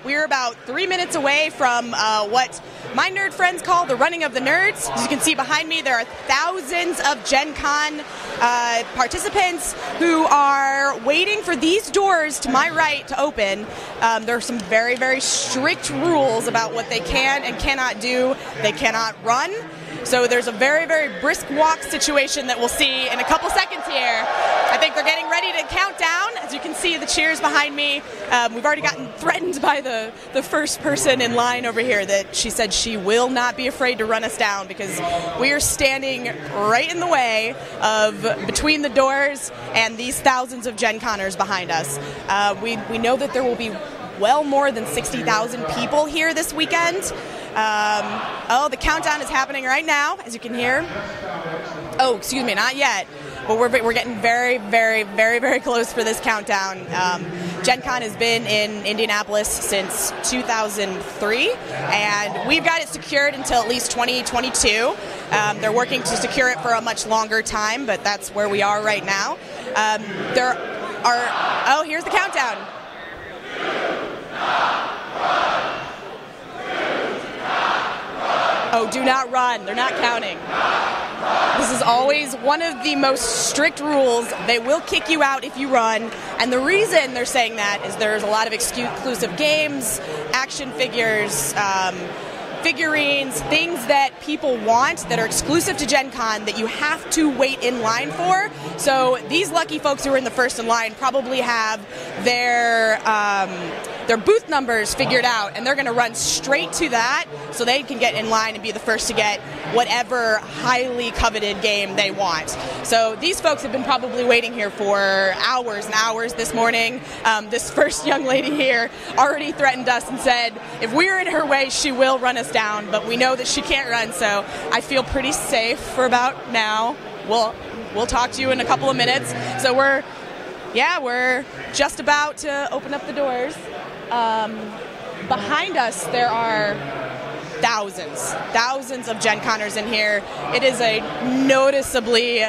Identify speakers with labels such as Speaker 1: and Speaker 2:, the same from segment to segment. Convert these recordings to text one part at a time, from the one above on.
Speaker 1: We're about 3 minutes away from what my nerd friends call the running of the nerds. As you can see behind me, there are thousands of Gen Con participants who are waiting for these doors to my right to open. There are some very, very strict rules about what they can and cannot do. They cannot run. So there's a very, very brisk walk situation that we'll see in a couple seconds here. I think they're getting ready to count down. As you can see, the cheers behind me. We've already gotten threatened by the first person in line over here that she said she will not be afraid to run us down because we are standing right in the way of between the doors and these thousands of Gen Conners behind us. We know that there will be well more than 60,000 people here this weekend. Oh, the countdown is happening right now, as you can hear. Oh, excuse me, not yet. But we're getting very, very, very, very close for this countdown. Gen Con has been in Indianapolis since 2003, and we've got it secured until at least 2022. They're working to secure it for a much longer time, but that's where we are right now. Oh, here's the countdown. Oh, do not run. They're not counting. This is always one of the most strict rules. They will kick you out if you run. And the reason they're saying that is there's a lot of exclusive games, action figures, figurines, things that people want that are exclusive to Gen Con that you have to wait in line for. So these lucky folks who are in the first in line probably have their booth numbers figured out, and they're going to run straight to that so they can get in line and be the first to get whatever highly coveted game they want. So these folks have been probably waiting here for hours and hours this morning. This first young lady here already threatened us and said if we're in her way, she will run us down, but we know that she can't run, so I feel pretty safe for about now. We'll talk to you in a couple of minutes. So we're just about to open up the doors. Behind us, there are thousands of Gen Conners in here. It is a noticeably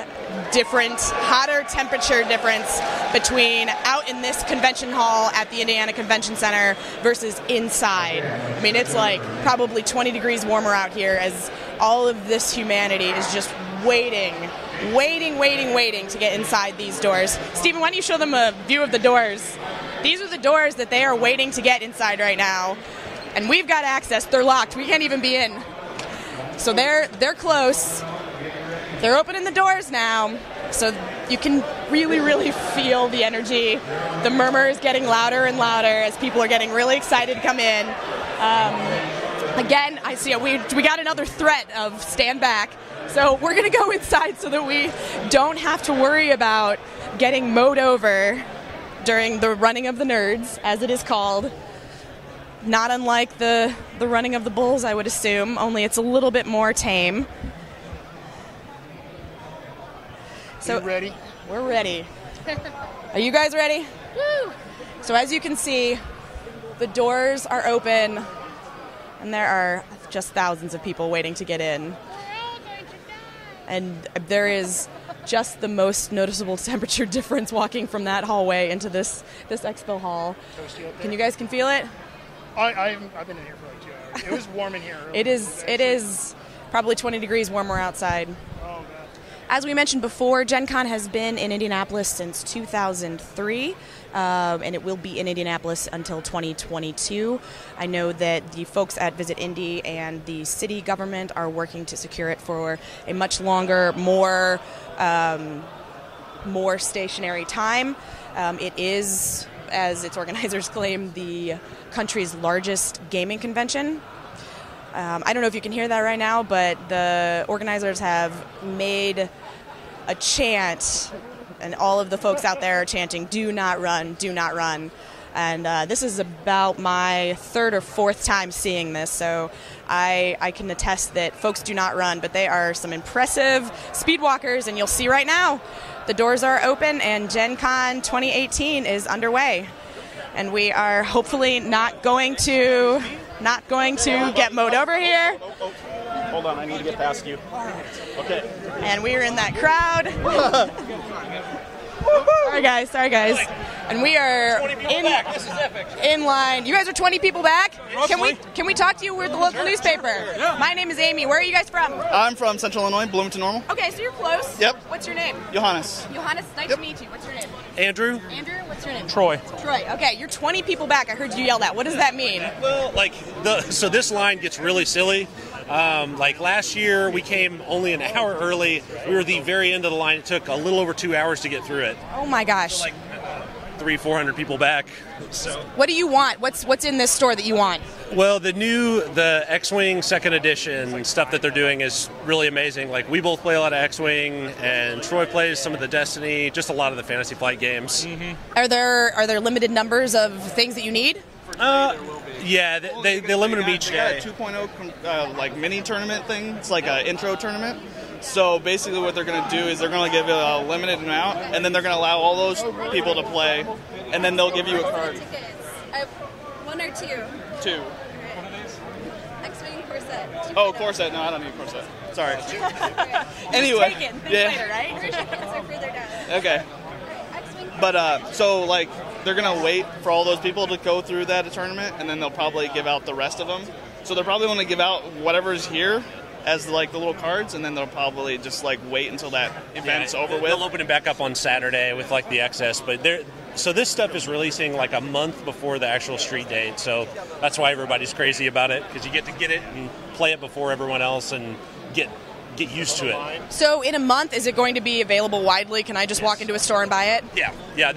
Speaker 1: different, hotter temperature difference between out in this convention hall at the Indiana Convention Center versus inside. I mean, it's like probably 20 degrees warmer out here as all of this humanity is just waiting to get inside these doors. Stephen, why don't you show them a view of the doors? These are the doors that they are waiting to get inside right now. And we've got access. They're locked. We can't even be in. So they're close. They're opening the doors now. So you can really feel the energy. The murmur is getting louder and louder as people are getting really excited to come in. Again, I see we got another threat of stand back. So we're going to go inside so that we don't have to worry about getting mowed over during the running of the nerds, as it is called. Not unlike the running of the bulls, I would assume, only it's a little bit more tame. So,
Speaker 2: you ready?
Speaker 1: We're ready. Are you guys ready?
Speaker 3: Woo!
Speaker 1: So as you can see, the doors are open, and there are just thousands of people waiting to get in.
Speaker 3: We're all going to die.
Speaker 1: And there is just the most noticeable temperature difference walking from that hallway into this expo hall. Can you guys feel it?
Speaker 2: I've been in here for like 2 hours. It was warm in here earlier.
Speaker 1: It is probably 20 degrees warmer outside.
Speaker 2: Oh, God.
Speaker 1: As we mentioned before, Gen Con has been in Indianapolis since 2003, and it will be in Indianapolis until 2022. I know that the folks at Visit Indy and the city government are working to secure it for a much longer, more stationary time. It is, as its organizers claim, the country's largest gaming convention. I don't know if you can hear that right now, but the organizers have made a chant, and all of the folks out there are chanting, "Do not run, do not run." And this is about my third or fourth time seeing this, so I can attest that folks do not run, but they are some impressive speed walkers, and you'll see right now the doors are open and Gen Con 2018 is underway. And we are hopefully not going to get mowed over here.
Speaker 4: Hold on, I need to get past you. Okay.
Speaker 1: And we are in that crowd. Sorry guys. and we are in line. You guys are 20 people back? Can we talk to you with the local newspaper? Yeah. My name is Amy. Where are you guys from?
Speaker 3: I'm from Central Illinois, Bloomington Normal.
Speaker 1: Okay, so you're close.
Speaker 3: Yep.
Speaker 1: What's your name?
Speaker 3: Johannes.
Speaker 1: Johannes, nice to meet you. What's your name?
Speaker 5: Andrew.
Speaker 1: Andrew, what's your name?
Speaker 5: Troy.
Speaker 1: Troy. Okay, you're 20 people back. I heard you yell that. What does that mean?
Speaker 5: Well, so this line gets really silly. Like last year, we came only an hour early. We were the very end of the line. It took a little over 2 hours to get through it.
Speaker 1: Oh my gosh.
Speaker 5: So 300-400 people back. So
Speaker 1: what do you want? What's in this store that you want?
Speaker 5: Well, the X-Wing second edition stuff that they're doing is really amazing. Like, we both play a lot of X-Wing, and Troy plays some of the Destiny, just a lot of the Fantasy Flight games.
Speaker 1: Mm-hmm. Are there limited numbers of things that you need?
Speaker 5: Yeah, they limit them each day.
Speaker 3: They got a 2.0 like mini tournament thing. It's like an intro tournament. So basically what they're going to do is they're going to give it a limited amount, and then they're going to allow all those people to play, and then they'll give you a card.
Speaker 6: One or two?
Speaker 3: Two.
Speaker 6: X-Wing corset.
Speaker 3: Oh, corset. No, I don't need a corset. Sorry. Anyway.
Speaker 1: Think later, right?
Speaker 6: Further down.
Speaker 3: Okay. But, so, like, they're going to wait for all those people to go through that tournament, and then they'll probably give out the rest of them. So they're probably going to give out whatever's here as, like, the little cards, and then they'll probably just, like, wait until that event's over with.
Speaker 5: They'll open it back up on Saturday with, like, the XS, but so this stuff is releasing, like, a month before the actual street date, so that's why everybody's crazy about it, because you get to get it and play it before everyone else and get used to it.
Speaker 1: So in a month, is it going to be available widely? Can I just walk into a store and buy it?
Speaker 5: Yeah,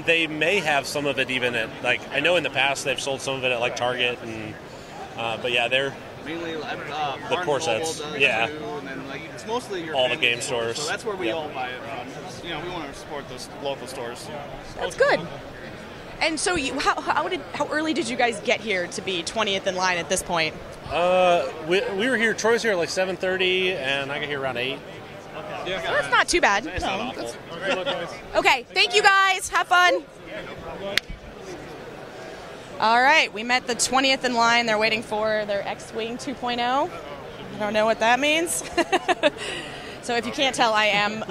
Speaker 5: they may have some of it even at, like, I know in the past they've sold some of it at, like, Target, and but yeah, they're
Speaker 3: mainly
Speaker 5: the corsets. Yeah,
Speaker 3: too, and then, like, it's mostly your
Speaker 5: all the game stores.
Speaker 3: So that's where we all buy it from. You know, we want to support those local stores.
Speaker 1: That's good. And so, how early did you guys get here to be 20th in line at this point?
Speaker 5: We were here. Troy's here at like 7:30, and I got here around 8.
Speaker 1: So that's not too bad.
Speaker 5: It's not awful.
Speaker 1: Okay, thank you guys. Have fun. All right, we met the 20th in line. They're waiting for their X-Wing 2.0. I don't know what that means. So if you can't tell, I am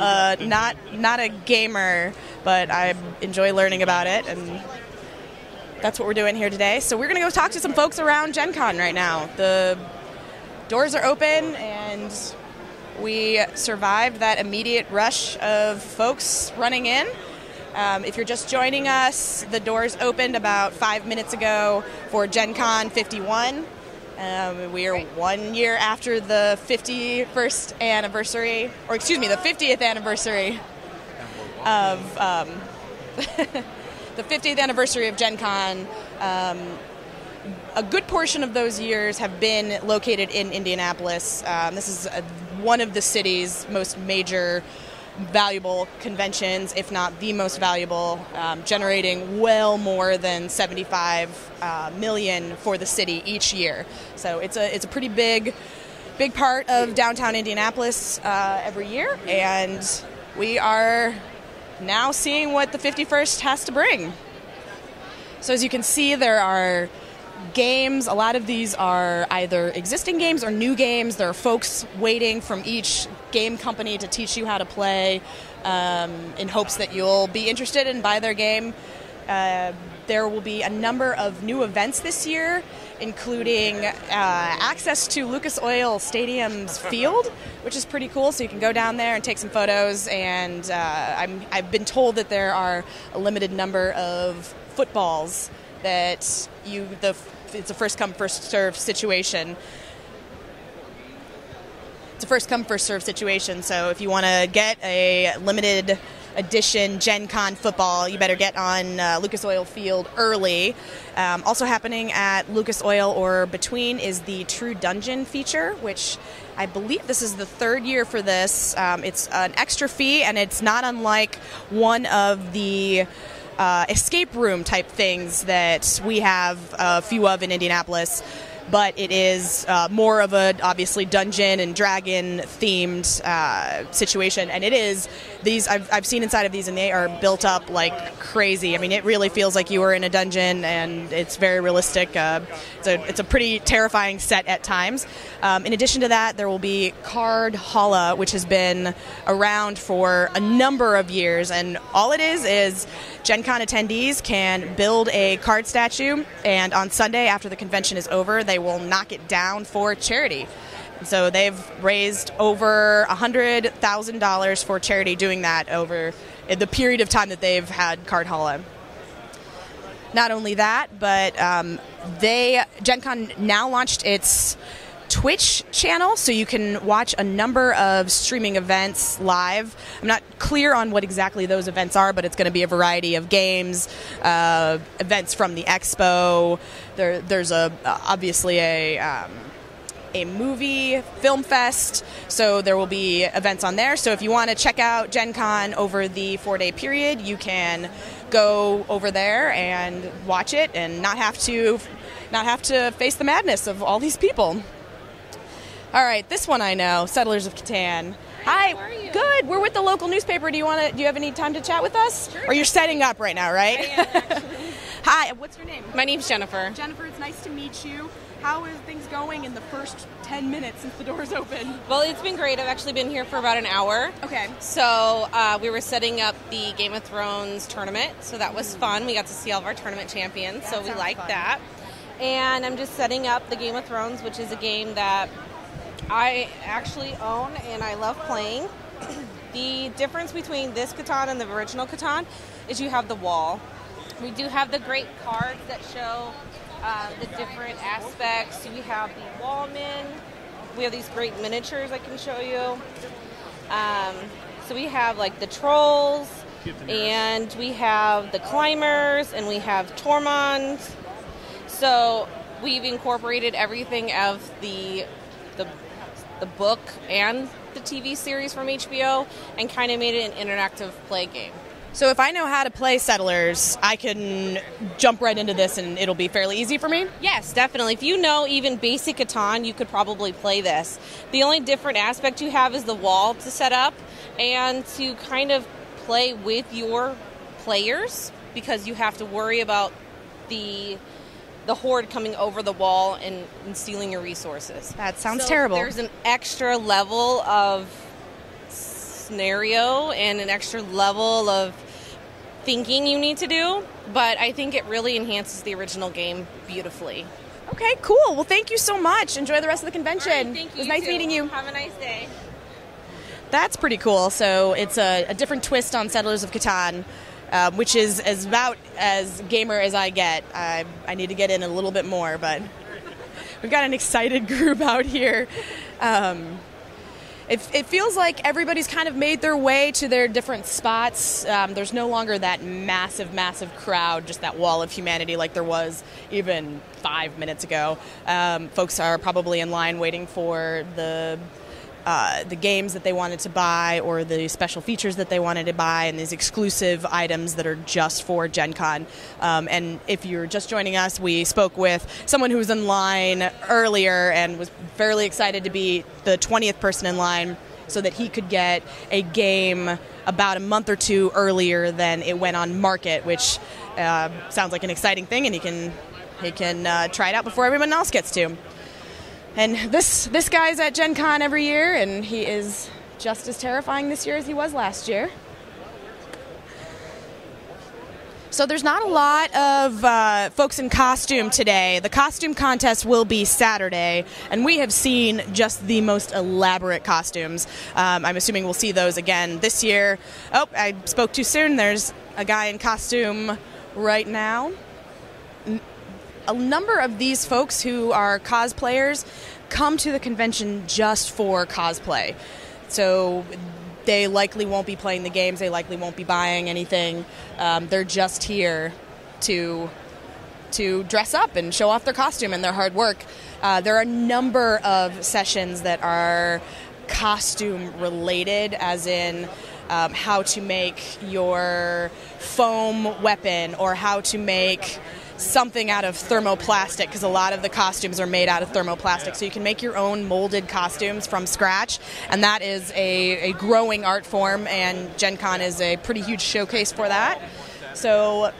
Speaker 1: not a gamer, but I enjoy learning about it, and that's what we're doing here today. So we're going to go talk to some folks around Gen Con right now. The doors are open, and we survived that immediate rush of folks running in. If you're just joining us, the doors opened about 5 minutes ago for Gen Con 51. We are 1 year after the 51st anniversary, or excuse me, the 50th anniversary of the 50th anniversary of Gen Con. A good portion of those years have been located in Indianapolis. This is one of the city's most major valuable conventions, if not the most valuable, generating well more than $75 million for the city each year. So it's a pretty big part of downtown Indianapolis every year, and we are now seeing what the 51st has to bring. So as you can see, there are games. A lot of these are either existing games or new games. There are folks waiting from each game company to teach you how to play in hopes that you'll be interested and buy their game. There will be a number of new events this year, including access to Lucas Oil Stadium's field, which is pretty cool. So you can go down there and take some photos. And I've been told that there are a limited number of footballs that it's a first come first serve situation. It's a first come first serve situation. So if you want to get a limited edition Gen Con football, you better get on Lucas Oil Field early. Also happening at Lucas Oil or between is the True Dungeon feature, which I believe this is the third year for this. It's an extra fee, and it's not unlike one of the escape room type things that we have a few of in Indianapolis. but it is more of a obviously Dungeon and Dragon themed situation, and it is these I've seen inside of these, and they are built up like crazy. I mean, it really feels like you are in a dungeon, and it's very realistic. It's a pretty terrifying set at times. In addition to that, there will be Card Holla, which has been around for a number of years, and all it is Gen Con attendees can build a card statue, and on Sunday after the convention is over, they will knock it down for charity. So they've raised over $100,000 for charity doing that over the period of time that they've had Card Holla. Not only that, but Gen Con now launched its Twitch channel, so you can watch a number of streaming events live. I'm not clear on what exactly those events are, but it's going to be a variety of games, events from the expo. There's obviously a movie film fest, so there will be events on there. So if you want to check out Gen Con over the 4-day period, you can go over there and watch it and not have to face the madness of all these people. All right, this one I know, Settlers of Catan. Hi,
Speaker 7: how are you?
Speaker 1: Good. We're with the local newspaper. Do you have any time to chat with us?
Speaker 7: Sure.
Speaker 1: Or you're setting up right now, right?
Speaker 7: I am, actually.
Speaker 1: Hi, what's your name?
Speaker 7: My name's Jennifer.
Speaker 1: Jennifer, it's nice to meet you. How are things going in the first 10 minutes since the doors open?
Speaker 7: Well, it's been great. I've actually been here for about an hour.
Speaker 1: Okay.
Speaker 7: So we were setting up the Game of Thrones tournament, so that was fun. We got to see all of our tournament champions, so we liked that. And I'm just setting up the Game of Thrones, which is a game that I actually own and I love playing. The difference between this Catan and the original Catan is you have the wall. We do have the great cards that show the different aspects. We have the wallmen. We have these great miniatures I can show you. So we have like the trolls, and we have the climbers, and we have Tormund. So we've incorporated everything of the book and the TV series from HBO and kind of made it an interactive play game.
Speaker 1: So if I know how to play Settlers, I can jump right into this and it'll be fairly easy for me?
Speaker 7: Yes, definitely. If you know even basic Catan, you could probably play this. The only different aspect you have is the wall to set up and to kind of play with your players, because you have to worry about the horde coming over the wall and stealing your resources.
Speaker 1: That sounds terrible.
Speaker 7: There's an extra level of scenario and an extra level of thinking you need to do, but I think it really enhances the original game beautifully.
Speaker 1: Okay, cool. Well, thank you so much. Enjoy the rest of the convention.
Speaker 7: All right, thank you.
Speaker 1: It was nice meeting you.
Speaker 7: Have a nice day.
Speaker 1: That's pretty cool. So it's a different twist on Settlers of Catan, which is about as gamer as I get. I need to get in a little bit more, but we've got an excited group out here. It feels like everybody's kind of made their way to their different spots. There's no longer that massive crowd, just that wall of humanity like there was even 5 minutes ago. Folks are probably in line waiting for the games that they wanted to buy, or the special features that they wanted to buy, and these exclusive items that are just for Gen Con. And if you're just joining us, we spoke with someone who was in line earlier and was fairly excited to be the 20th person in line so that he could get a game about a month or two earlier than it went on market, which sounds like an exciting thing, and he can try it out before everyone else gets to. And this guy's at Gen Con every year, and he is just as terrifying this year as he was last year. So there's not a lot of folks in costume today. The costume contest will be Saturday, and we have seen just the most elaborate costumes. I'm assuming we'll see those again this year. Oh, I spoke too soon. There's a guy in costume right now. A number of these folks who are cosplayers come to the convention just for cosplay. So they likely won't be playing the games. They likely won't be buying anything. They're just here to dress up and show off their costume and their hard work. There are a number of sessions that are costume related, as in how to make your foam weapon, or how to make something out of thermoplastic, because a lot of the costumes are made out of thermoplastic. So you can make your own molded costumes from scratch, and that is a growing art form, and Gen Con is a pretty huge showcase for that. So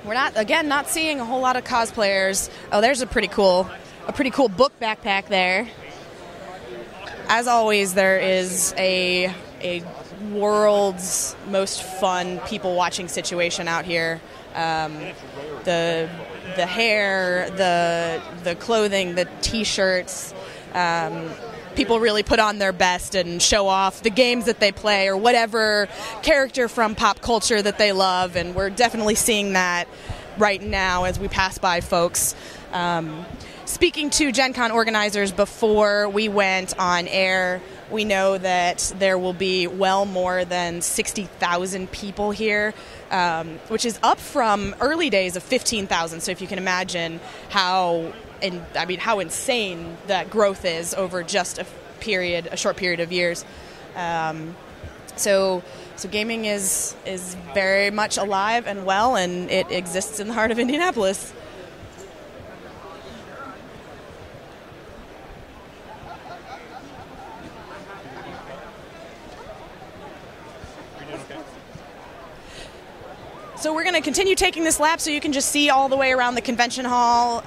Speaker 1: we're not seeing a whole lot of cosplayers. Oh, there's a pretty cool book backpack there. As always, there is a world's most fun people watching situation out here. The hair, the clothing, the T-shirts. People really put on their best and show off the games that they play or whatever character from pop culture that they love, and we're definitely seeing that right now as we pass by folks. Speaking to Gen Con organizers before we went on air, we know that there will be well more than 60,000 people here, which is up from early days of 15,000. So if you can imagine how insane that growth is over just a short period of years. So gaming is very much alive and well, and it exists in the heart of Indianapolis. So we're going to continue taking this lap so you can just see all the way around the convention hall.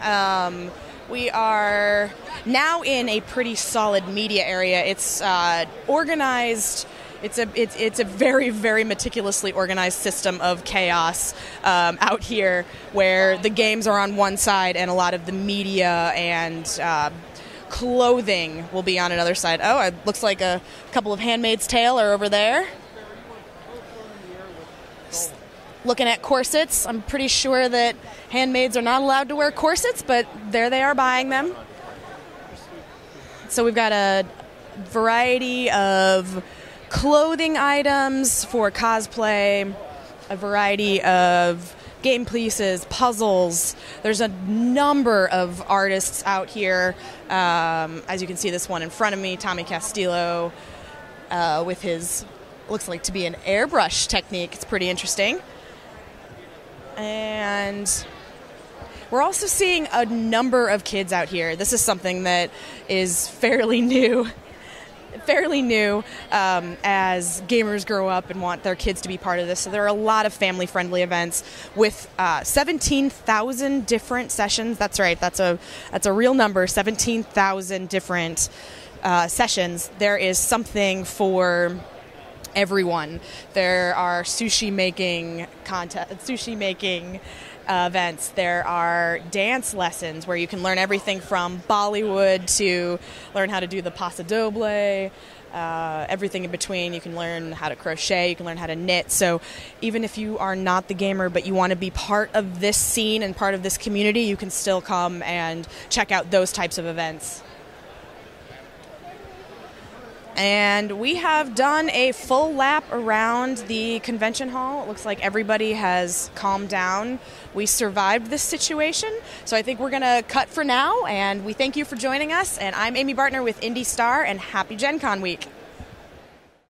Speaker 1: We are now in a pretty solid media area. It's organized. It's a very, very meticulously organized system of chaos out here, where the games are on one side and a lot of the media and clothing will be on another side. Oh, it looks like a couple of Handmaid's Tale are over there. Looking at corsets. I'm pretty sure that handmaids are not allowed to wear corsets, but there they are buying them. So we've got a variety of clothing items for cosplay, a variety of game pieces, puzzles. There's a number of artists out here. As you can see, this one in front of me, Tommy Castillo, with his, looks like to be an airbrush technique. It's pretty interesting. And we're also seeing a number of kids out here. This is something that is fairly new as gamers grow up and want their kids to be part of this. So there are a lot of family-friendly events with 17,000 different sessions. That's right. That's a real number. 17,000 different sessions. There is something for everyone. There are sushi making events. There are dance lessons where you can learn everything from Bollywood to learn how to do the paso doble, everything in between. You can learn how to crochet, you can learn how to knit. So even if you are not the gamer but you want to be part of this scene and part of this community, you can still come and check out those types of events. And we have done a full lap around the convention hall. It looks like everybody has calmed down. We survived this situation, so I think we're going to cut for now, and we thank you for joining us. And I'm Amy Bartner with IndyStar, and happy Gen Con week.